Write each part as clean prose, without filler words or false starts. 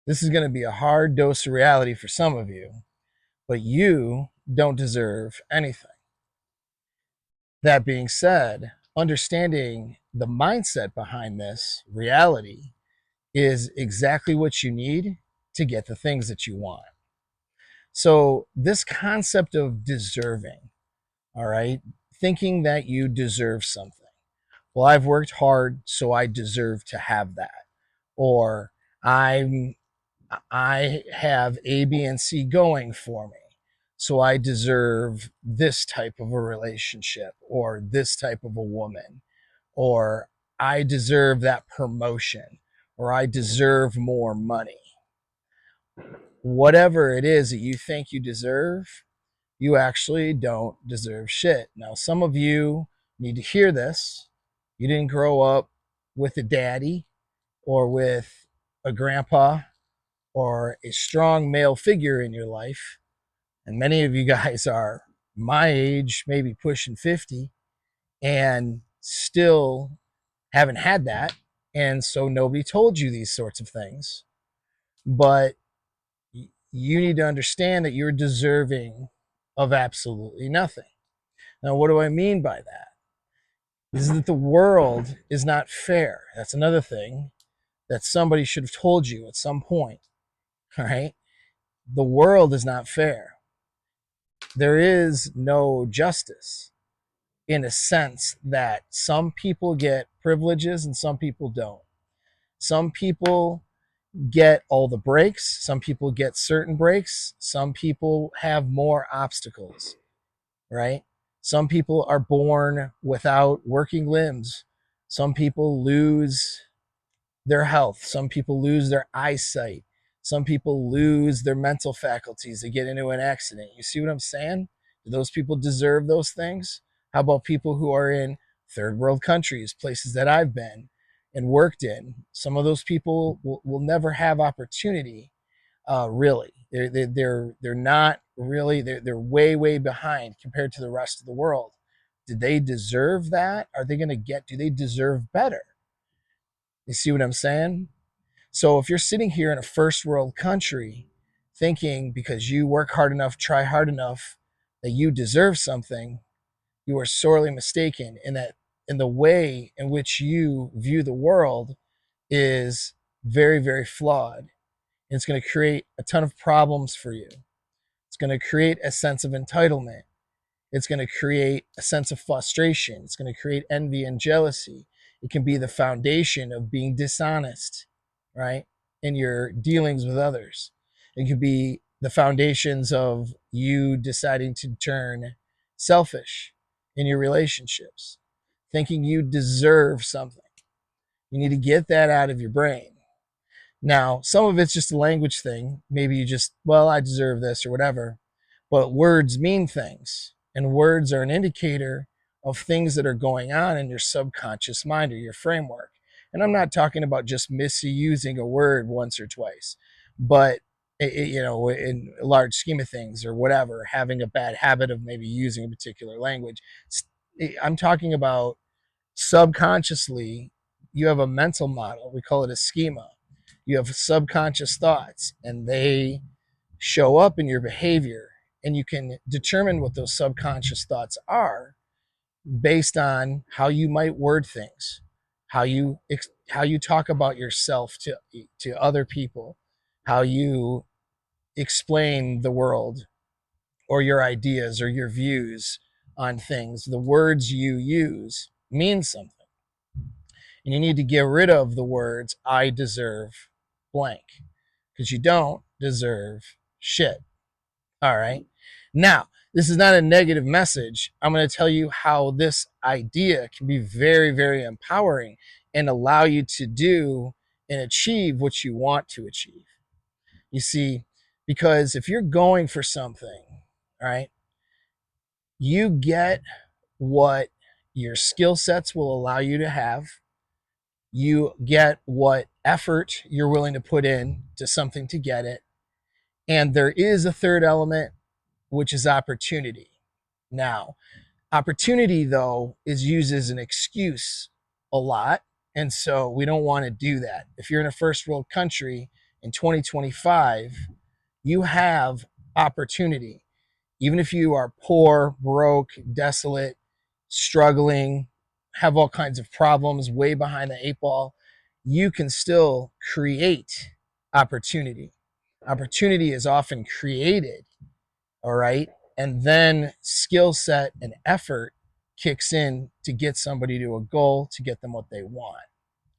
This is going to be a hard dose of reality for some of you, but you don't deserve anything. That being said, understanding the mindset behind this reality is exactly what you need to get the things that you want. So, this concept of deserving, all right, thinking that you deserve something. Well, I've worked hard, so I deserve to have that. Or I'm I have A, B, and C going for me. So I deserve this type of a relationship or this type of a woman, or I deserve that promotion, or I deserve more money. Whatever it is that you think you deserve, you actually don't deserve shit. Now, some of you need to hear this. You didn't grow up with a daddy or with a grandpa or a strong male figure in your life. And many of you guys are my age, maybe pushing 50, and still haven't had that. And so nobody told you these sorts of things. But you need to understand that you're deserving of absolutely nothing. Now, what do I mean by that? Is that the world is not fair. That's another thing that somebody should have told you at some point. All right. The world is not fair. There is no justice in a sense that some people get privileges and some people don't. Some people get all the breaks, some people get certain breaks, some people have more obstacles, right? Some people are born without working limbs. Some people lose their health. Some people lose their eyesight. Some people lose their mental faculties. They get into an accident. You see what I'm saying? Do those people deserve those things? How about people who are in third world countries, places that I've been and worked in? Some of those people will never have opportunity. Really, they're not really. They're way behind compared to the rest of the world. Did they deserve that? Are they going to get? Do they deserve better? You see what I'm saying? So if you're sitting here in a first world country thinking because you work hard enough, try hard enough, that you deserve something, you are sorely mistaken in that in the way in which you view the world is very flawed. And it's going to create a ton of problems for you. It's going to create a sense of entitlement. It's going to create a sense of frustration. It's going to create envy and jealousy. It can be the foundation of being dishonest, right? In your dealings with others. It could be the foundations of you deciding to turn selfish in your relationships, thinking you deserve something. You need to get that out of your brain. Now, some of it's just a language thing. Maybe you just, well, I deserve this or whatever. But words mean things, and words are an indicator of things that are going on in your subconscious mind or your framework. And I'm not talking about just misusing a word once or twice, but in a large scheme of things or whatever, having a bad habit of maybe using a particular language. I'm talking about subconsciously, you have a mental model. We call it a schema. You have subconscious thoughts, and they show up in your behavior, and you can determine what those subconscious thoughts are based on how you might word things, how you talk about yourself to other people, how you explain the world or your ideas or your views on things. The words you use mean something. And you need to get rid of the words I deserve blank, because you don't deserve shit. All right. Now, this is not a negative message. I'm going to tell you how this idea can be very empowering and allow you to do and achieve what you want to achieve. You see, because if you're going for something, all right, you get what your skill sets will allow you to have. You get what effort you're willing to put in to something to get it. And there is a third element, which is opportunity. Now, opportunity, though, is used as an excuse a lot. And so we don't want to do that. If you're in a first world country in 2025, you have opportunity. Even if you are poor, broke, desolate, struggling, have all kinds of problems, way behind the eight ball, you can still create opportunity. Opportunity is often created, all right? And then skill set and effort kicks in to get somebody to a goal, to get them what they want,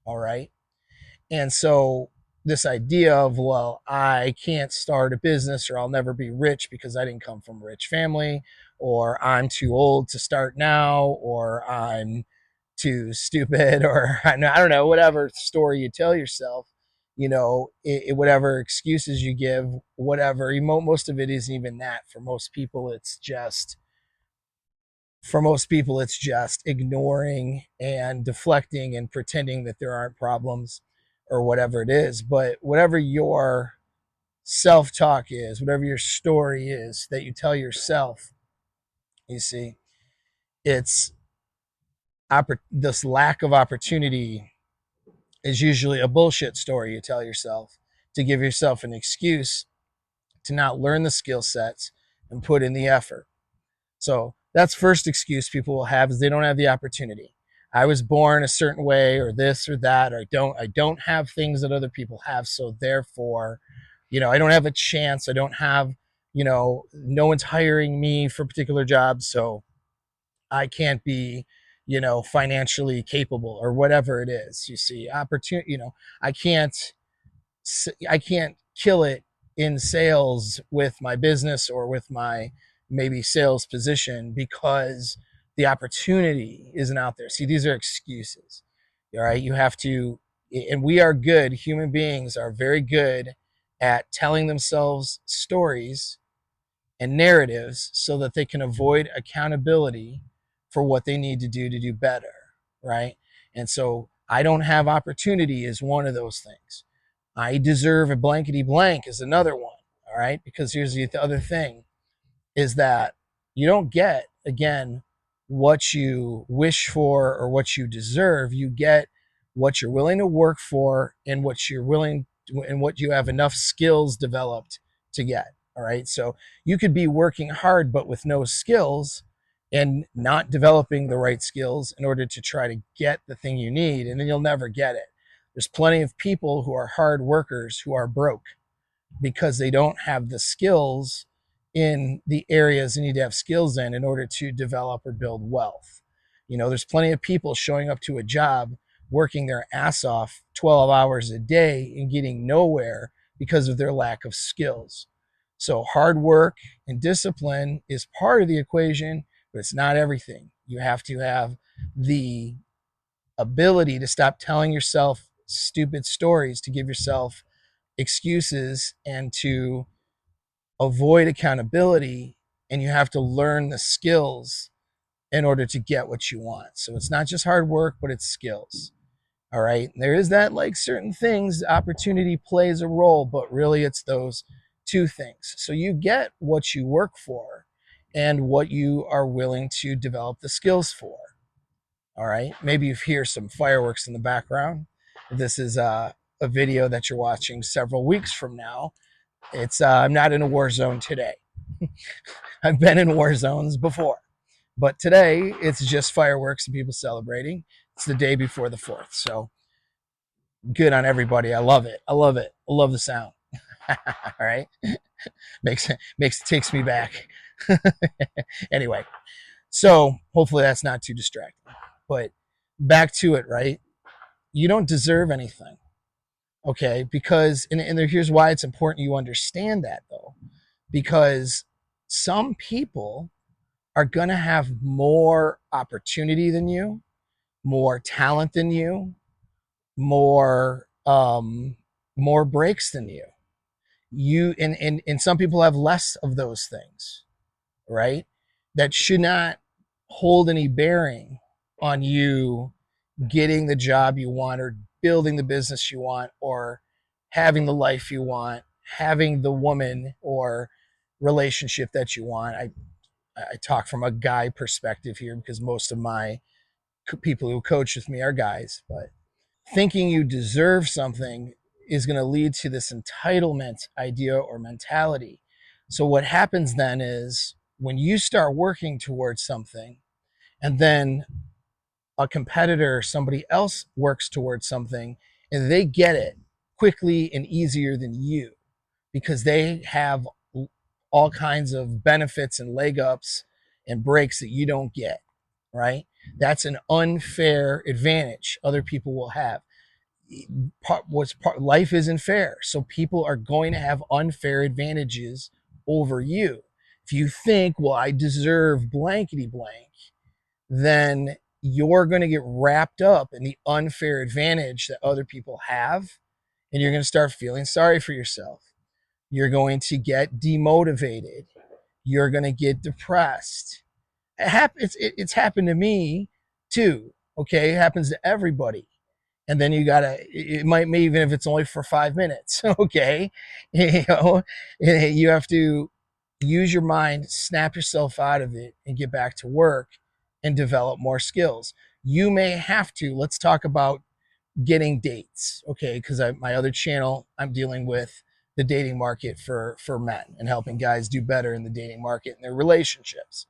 all right? And so this idea of, well, I can't start a business or I'll never be rich because I didn't come from a rich family, or I'm too old to start now, or I'm too stupid, or I don't know, whatever story you tell yourself, whatever excuses you give, whatever, most of it isn't even that. For most people, it's just ignoring and deflecting and pretending that there aren't problems or whatever it is. But whatever your self talk is, whatever your story is that you tell yourself, you see, it's this lack of opportunity is usually a bullshit story you tell yourself to give yourself an excuse to not learn the skill sets and put in the effort. So that's first excuse people will have, is they don't have the opportunity. I was born a certain way, or this or that, or I don't have things that other people have, so therefore, I don't have a chance. I don't have, no one's hiring me for a particular job, so I can't be, financially capable or whatever it is. You see, opportunity, I can't I can't kill it in sales with my business or with my maybe sales position because the opportunity isn't out there. See, these are excuses. All right. You have to, and we are good. Human beings are very good at telling themselves stories and narratives so that they can avoid accountability for what they need to do better. Right. And so I don't have opportunity is one of those things. I deserve a blankety blank is another one. All right. Because here's the other thing is that you don't get, again, what you wish for or what you deserve. You get what you're willing to work for and what you're willing and what you have enough skills developed to get. All right. So you could be working hard, but with no skills and not developing the right skills in order to try to get the thing you need, and then you'll never get it. There's plenty of people who are hard workers who are broke because they don't have the skills in the areas they need to have skills in order to develop or build wealth. There's plenty of people showing up to a job, working their ass off 12 hours a day and getting nowhere because of their lack of skills. So hard work and discipline is part of the equation, but it's not everything. You have to have the ability to stop telling yourself stupid stories, to give yourself excuses, and to avoid accountability. And you have to learn the skills in order to get what you want. So it's not just hard work, but it's skills. All right. There is that, like, certain things, opportunity plays a role, but really it's those two things. So you get what you work for and what you are willing to develop the skills for. All right. Maybe you hear some fireworks in the background. This is a video that you're watching several weeks from now. I'm not in a war zone today. I've been in war zones before, but today it's just fireworks and people celebrating. It's the day before the 4th. So good on everybody. I love it. I love it. I love the sound. All right. Takes me back. Anyway, so hopefully that's not too distracting. But back to it, right? You don't deserve anything. Okay, because and here's why it's important you understand that, though, because some people are going to have more opportunity than you, more talent than you, more breaks than you. And some people have less of those things, right? That should not hold any bearing on you getting the job you want, or building the business you want, or having the life you want, having the woman or relationship that you want. I talk from a guy perspective here because most of my people who coach with me are guys, but thinking you deserve something is going to lead to this entitlement idea or mentality. So what happens then is when you start working towards something and then a competitor, somebody else works towards something and they get it quickly and easier than you because they have all kinds of benefits and leg ups and breaks that you don't get, right? That's an unfair advantage other people will have. Life isn't fair, so people are going to have unfair advantages over you. If you think, well, I deserve blankety blank, then you're going to get wrapped up in the unfair advantage that other people have, and you're going to start feeling sorry for yourself. You're going to get demotivated. You're going to get depressed. It's happened to me too. Okay, it happens to everybody. And then you gotta. It might, even if it's only for 5 minutes. Okay, you have to use your mind, snap yourself out of it, and get back to work and develop more skills. You may have to. Let's talk about getting dates, okay? Because my other channel, I'm dealing with the dating market for men and helping guys do better in the dating market and their relationships.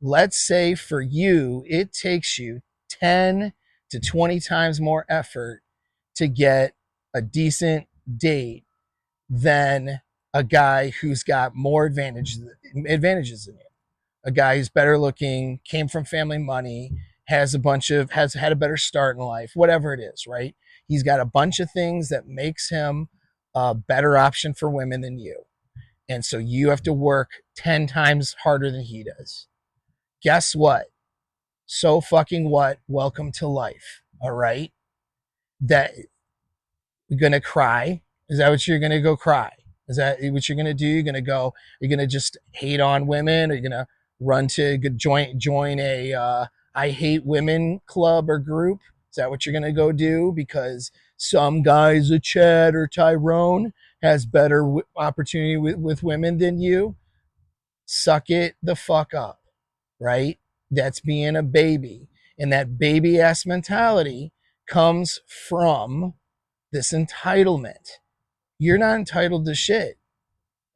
Let's say for you, it takes you 10 to 20 times more effort to get a decent date than a guy who's got more advantages than you. A guy who's better looking, came from family money, has had a better start in life, whatever it is, right? He's got a bunch of things that makes him a better option for women than you. And so you have to work 10 times harder than he does. Guess what? So fucking what? Welcome to life. All right. That you're going to cry. Is that what you're going to go cry? Is that what you're going to do? You're going to go, you're going to just hate on women? Or you're going to run to join a I hate women club or group? Is that what you're going to go do? Because some guy's a Chad or Tyrone has better opportunity with women than you? Suck it the fuck up, right? That's being a baby. And that baby ass mentality comes from this entitlement. You're not entitled to shit,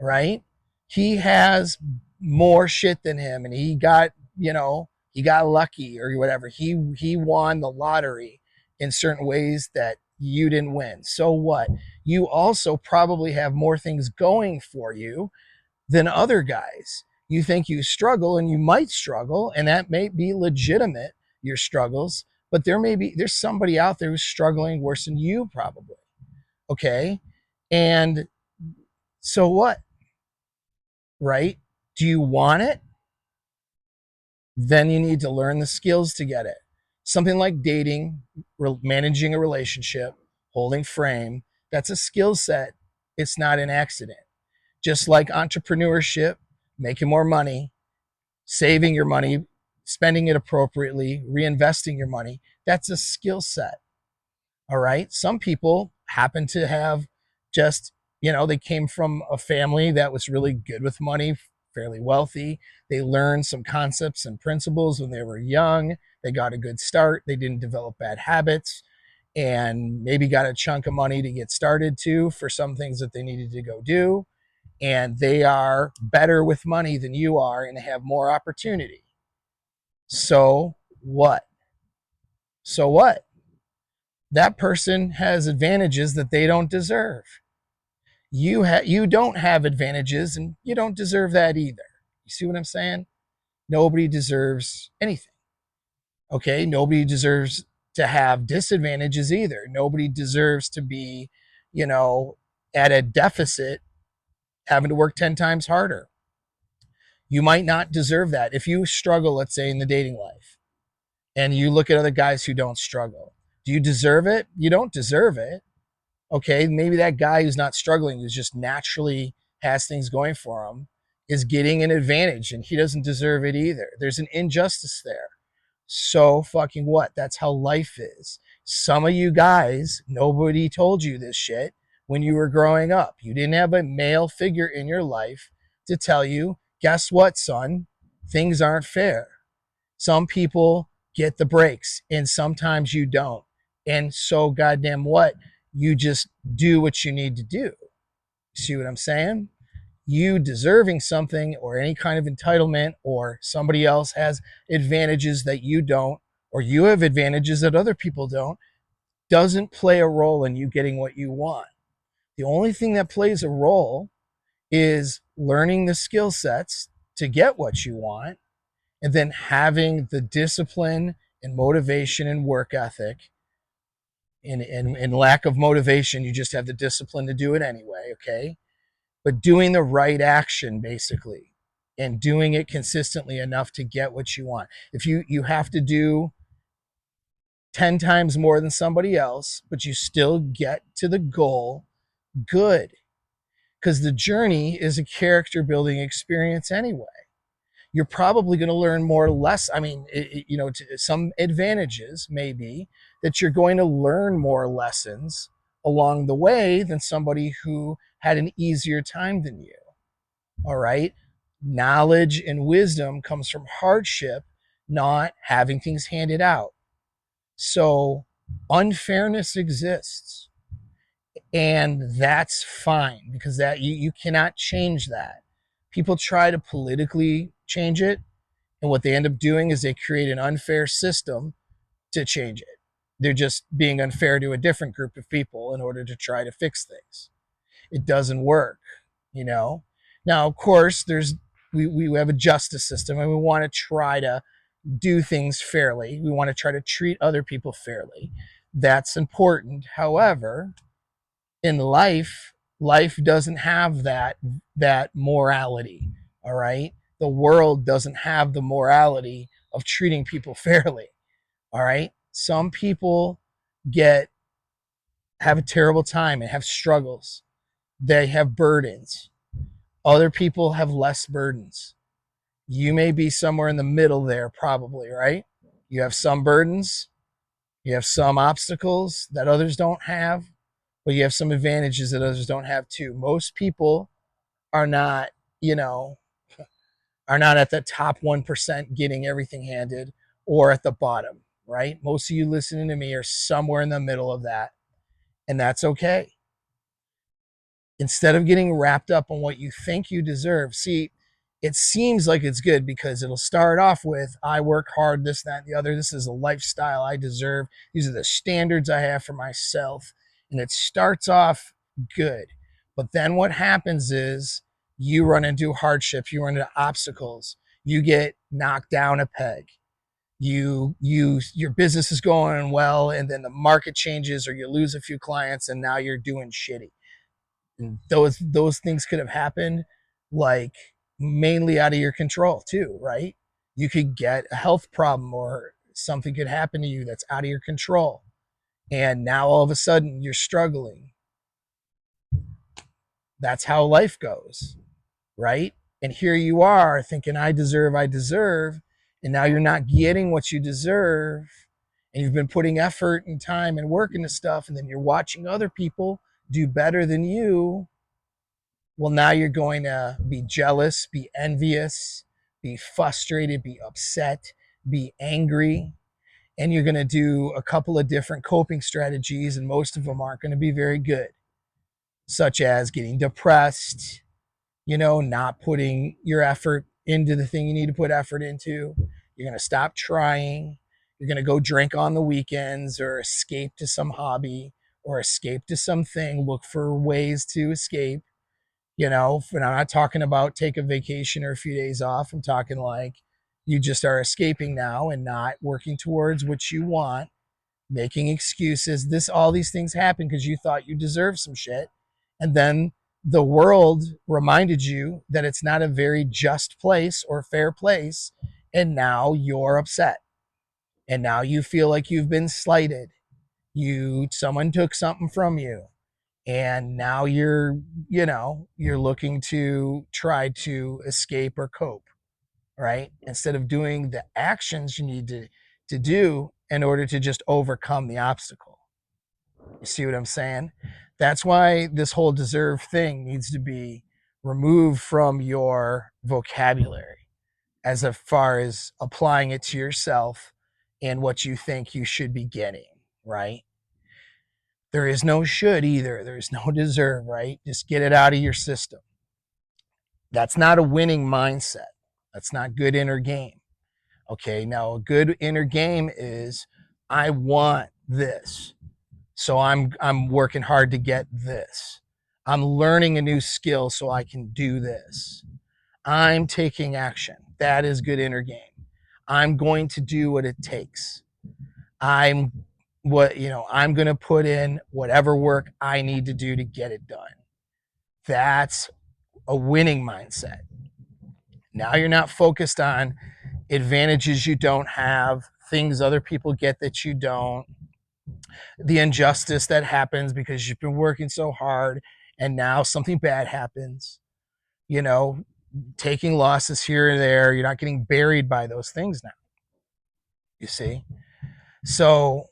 right? He has more shit than him and he got lucky or whatever. He won the lottery in certain ways that you didn't win. So what? You also probably have more things going for you than other guys. You think you struggle and you might struggle, and that may be legitimate, your struggles, but there's somebody out there who's struggling worse than you probably. Okay. And so what? Right? Do you want it? Then you need to learn the skills to get it. Something like dating, managing a relationship, holding frame, that's a skill set. It's not an accident. Just like entrepreneurship, making more money, saving your money, spending it appropriately, reinvesting your money, that's a skill set. All right. Some people happen to have just, they came from a family that was really good with money, fairly wealthy. They learned some concepts and principles when they were young. They got a good start. They didn't develop bad habits and maybe got a chunk of money to get started too for some things that they needed to go do. And they are better with money than you are and have more opportunity. So what? So what? That person has advantages that they don't deserve. You don't have advantages and you don't deserve that either. You see what I'm saying? Nobody deserves anything. Okay? Nobody deserves to have disadvantages either. Nobody deserves to be, you know, at a deficit having to work 10 times harder. You might not deserve that. If you struggle, let's say, in the dating life, and you look at other guys who don't struggle, do you deserve it? You don't deserve it. Okay, maybe that guy who's not struggling, who's just naturally has things going for him, is getting an advantage and he doesn't deserve it either. There's an injustice there. So fucking what? That's how life is. Some of you guys, nobody told you this shit when you were growing up. You didn't have a male figure in your life to tell you, guess what, son? Things aren't fair. Some people get the breaks and sometimes you don't. And so goddamn what? You just do what you need to do. See what I'm saying? You deserving something or any kind of entitlement, or somebody else has advantages that you don't, or you have advantages that other people don't, doesn't play a role in you getting what you want. The only thing that plays a role is learning the skill sets to get what you want, and then having the discipline and motivation and work ethic. In lack of motivation, you just have the discipline to do it anyway, okay? But doing the right action, basically, and doing it consistently enough to get what you want. If you have to do 10 times more than somebody else, but you still get to the goal, good. Because the journey is a character building experience anyway. You're probably going to learn more or less. I mean, some advantages may be that you're going to learn more lessons along the way than somebody who had an easier time than you. All right. Knowledge and wisdom comes from hardship, not having things handed out. So unfairness exists. And that's fine, because that you cannot change that. People try to politically change it, and what they end up doing is they create an unfair system to change it. They're just being unfair to a different group of people in order to try to fix things. It doesn't work, you know. Now, of course, we have a justice system, and we want to try to do things fairly. We want to try to treat other people fairly. That's important. However, in life doesn't have that morality. All right, the world doesn't have the morality of treating people fairly. All right, some people get have a terrible time and have struggles. They have burdens. Other people have less burdens. You may be somewhere in the middle there, probably, right? You have some burdens, you have some obstacles that others don't have, but you have some advantages that others don't have too. Most people are not, you know, are not at the top 1% getting everything handed, or at the bottom, right? Most of you listening to me are somewhere in the middle of that, and that's okay. Instead of getting wrapped up on what you think you deserve, see, it seems like it's good because it'll start off with, I work hard, this, that, and the other. This is a lifestyle I deserve. These are the standards I have for myself. And it starts off good. But then what happens is you run into hardship, you run into obstacles, you get knocked down a peg. Your business is going well, and then the market changes, or you lose a few clients, and now you're doing shitty. And those things could have happened, like, mainly out of your control too, right? You could get a health problem, or something could happen to you that's out of your control, and now all of a sudden you're struggling. That's how life goes, right? And here you are thinking, I deserve, and now you're not getting what you deserve, and you've been putting effort and time and work into stuff, and then you're watching other people do better than you. Well, now you're going to be jealous, be envious, be frustrated, be upset, be angry, and you're going to do a couple of different coping strategies, and most of them aren't going to be very good, such as getting depressed, not putting your effort into the thing you need to put effort into. You're going to stop trying. You're going to go drink on the weekends, or escape to some hobby, or escape to something, look for ways to escape. And I'm not talking about take a vacation or a few days off. I'm talking like you just are escaping now and not working towards what you want, making excuses. All these things happen because you thought you deserved some shit. And then the world reminded you that it's not a very just place or fair place. And now you're upset. And now you feel like you've been slighted. Someone took something from you, and now you're looking to try to escape or cope, right, instead of doing the actions you need to do in order to just overcome the obstacle. You see what I'm saying? That's why this whole deserve thing needs to be removed from your vocabulary, as far as applying it to yourself and what you think you should be getting, right? There is no should either. There's no deserve, right? Just get it out of your system. That's not a winning mindset. That's not good inner game. Okay, now a good inner game is I want this. So I'm working hard to get this. I'm learning a new skill so I can do this. I'm taking action. That is good inner game. I'm going to do what it takes. I'm I'm going to put in whatever work I need to do to get it done. That's a winning mindset. Now you're not focused on advantages you don't have, things other people get that you don't, the injustice that happens because you've been working so hard and now something bad happens. You know, taking losses here and there, you're not getting buried by those things now. You see? So,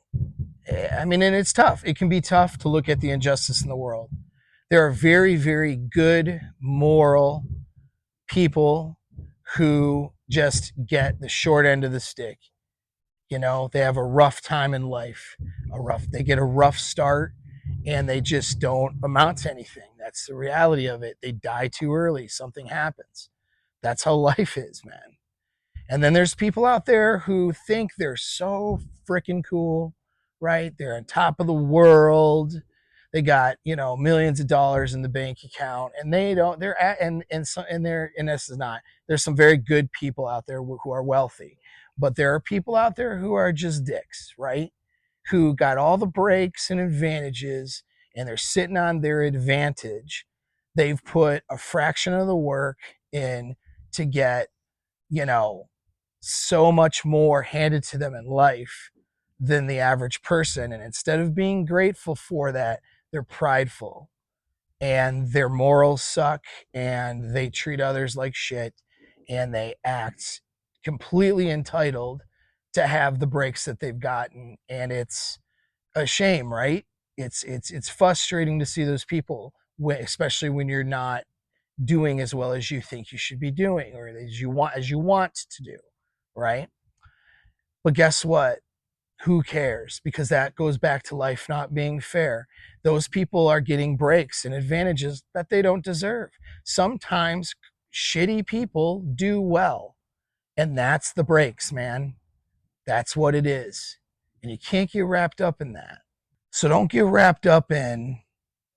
I mean, and it's tough. It can be tough to look at the injustice in the world. There are very, very good, moral people who just get the short end of the stick. You know, they have a rough time in life, they get a rough start and they just don't amount to anything. That's the reality of it. They die too early, something happens. That's how life is, man. And then there's people out there who think they're so freaking cool, right? They're on top of the world. They got, millions of dollars in the bank account and they don't, they're at, and they're, and this is not, there's some very good people out there who are wealthy, but there are people out there who are just dicks, right? Who got all the breaks and advantages and they're sitting on their advantage. They've put a fraction of the work in to get, you know, so much more handed to them in life than the average person. And instead of being grateful for that, they're prideful and their morals suck and they treat others like shit and they act completely entitled to have the breaks that they've gotten. And it's a shame, right? It's frustrating to see those people, especially when you're not doing as well as you think you should be doing or as you want to do, right? But guess what? Who cares? Because that goes back to life not being fair. Those people are getting breaks and advantages that they don't deserve. Sometimes shitty people do well, and that's the breaks, man. That's what it is. And you can't get wrapped up in that. So don't get wrapped up in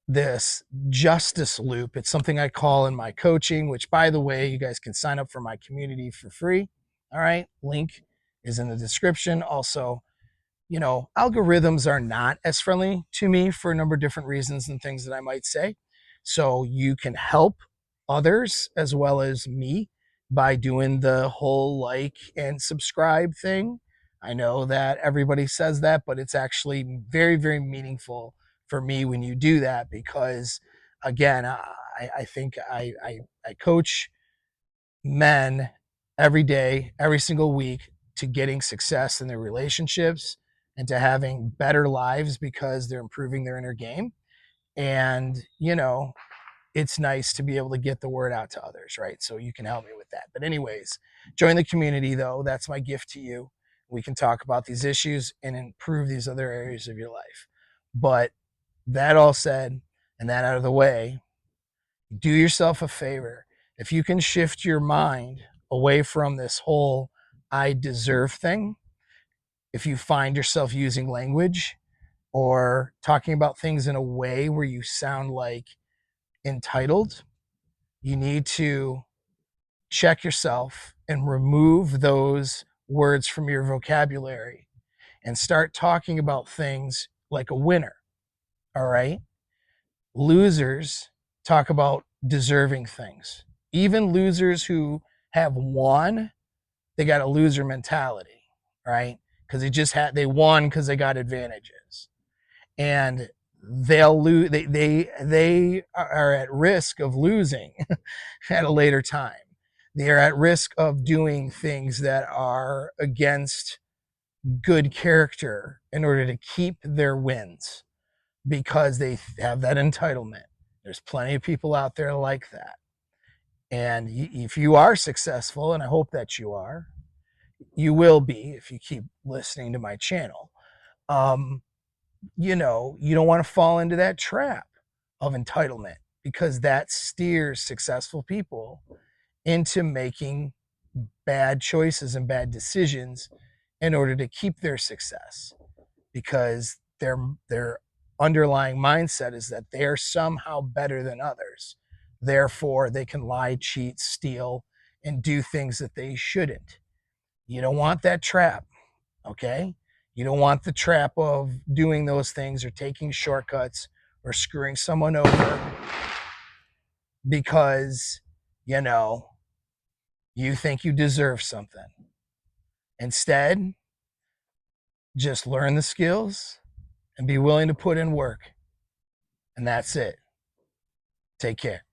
this justice loop. It's something I call in my coaching, which, by the way, you guys can sign up for my community for free. All right. Link is in the description. Also, algorithms are not as friendly to me for a number of different reasons and things that I might say. So you can help others as well as me by doing the whole like and subscribe thing. I know that everybody says that, but it's actually very, very meaningful for me when you do that because, again, I think I coach men every day, every single week to getting success in their relationships and to having better lives because they're improving their inner game. And, it's nice to be able to get the word out to others, right? So you can help me with that. But, anyways, join the community, though. That's my gift to you. We can talk about these issues and improve these other areas of your life. But that all said, and that out of the way, do yourself a favor. If you can shift your mind away from this whole I deserve thing, if you find yourself using language or talking about things in a way where you sound like entitled, you need to check yourself and remove those words from your vocabulary and start talking about things like a winner. All right. Losers talk about deserving things. Even losers who have won, they got a loser mentality, right? Because they won because they got advantages. And they'll lose they are at risk of losing at a later time. They are at risk of doing things that are against good character in order to keep their wins because they have that entitlement. There's plenty of people out there like that. And if you are successful, and I hope that you will be if you keep listening to my channel, you know, you don't want to fall into that trap of entitlement, because that steers successful people into making bad choices and bad decisions in order to keep their success, because their underlying mindset is that they're somehow better than others. Therefore, they can lie, cheat, steal, and do things that they shouldn't. You don't want that trap, okay? You don't want the trap of doing those things or taking shortcuts or screwing someone over because, you know, you think you deserve something. Instead, just learn the skills and be willing to put in work. And that's it. Take care.